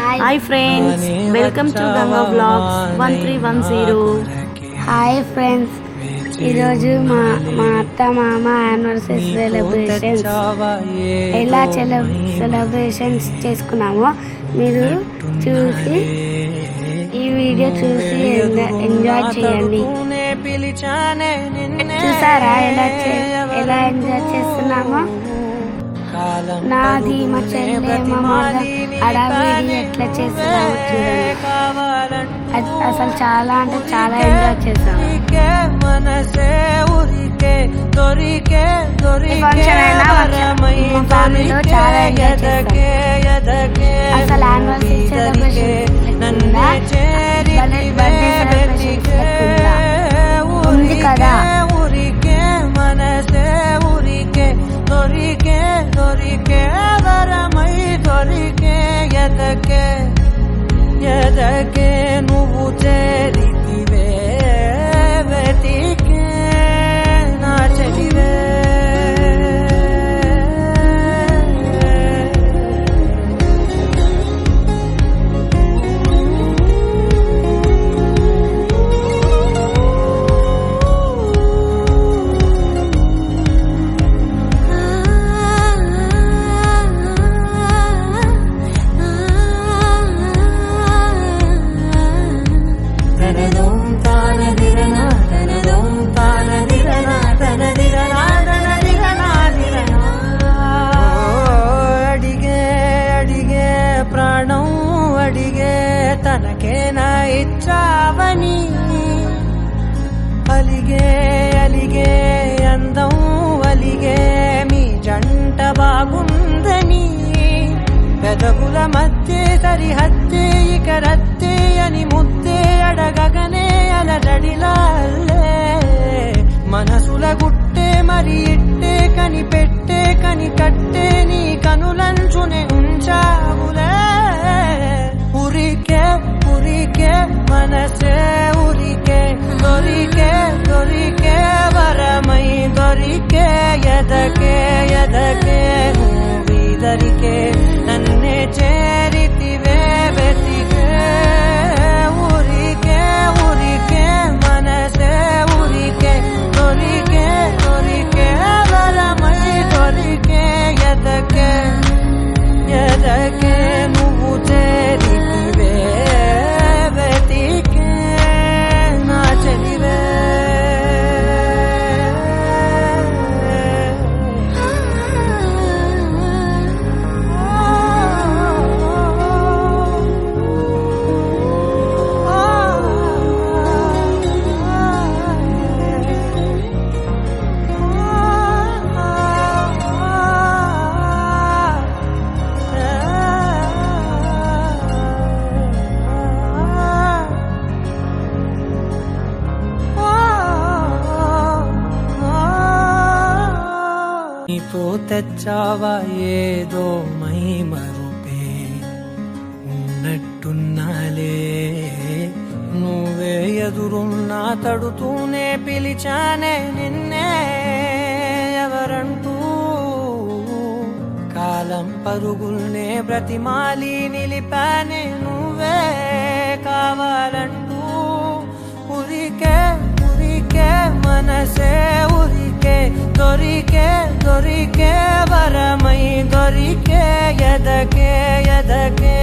Hi friends, welcome to Ganga Vlogs 1310. Hi friends, ఈరోజు మా అత్త మామ యానివర్సరీ సెలబ్రేషన్స్ ఎలా సెలబ్రేషన్స్ చేసుకున్నామో మీరు చూసి ఈ వీడియో చూసి ఎంజాయ్ చేయండి. చూసారా ఎలా ఎంజాయ్ చేస్తున్నామో? నాది మా చెల్లె మా అడవిడి ఎట్లా చేస్తున్నామో చూడండి. అసలు చాలా అంటే చాలా ఎంజాయ్ చేసాము. ఫంక్షన్ అయినా మా ఫ్యామిలీలో చాలా ఎంజాయ్ చేస్తాం. అసలు యానివర్సరీ సెలబ్రేషన్ బర్త్డే సెలబ్రేషన్ ఉంది కదా. ఎదకే నువ్వు చేరితివే వెతికే నా చెలివే తనకేనా ఇచ్చావని అలిగే అలిగే అందం అలిగే మీ జంట బాగుందని పెదవుల మధ్య సరిహద్దే ఇక రద్దే అని ముద్దే అడగగనే అలజడిలాల్లే మనసుల గుట్టే మరి ఇట్టే కని పెట్టే కని కట్టే నీ కనులంచునే ఉంచావులే. ఉరికే ఉరికే మనసే ఉరికే దొరికే దొరికే వరమై దొరికే ఎదకే ఎదకే నువ్వీదరికే నన్నే చేరితివే వెతికే. ఉరికే ఉరికే మనసే ఉరికే దొరికే దొరికే వరమై దొరికే ఎదకే ఎదకే నువ్వు చేరితివే వెతికే నా చెలివే. నీతో తెచ్చావా ఏదో మై మరుపే ఉన్నట్టున్నాలే. నువ్వే ఎదురున్నా తడుతూనే పిలిచానే నిన్నే ఎవరంటూ. కాలం పరుగుల్నే బ్రతిమాలి నిలిపానే నువ్వే కావాలంటూ. ఉరికే ఉరికే మనసే ఉరికే దొరికే దొరికే వరమై దొరికే ఎదకే ఎదకే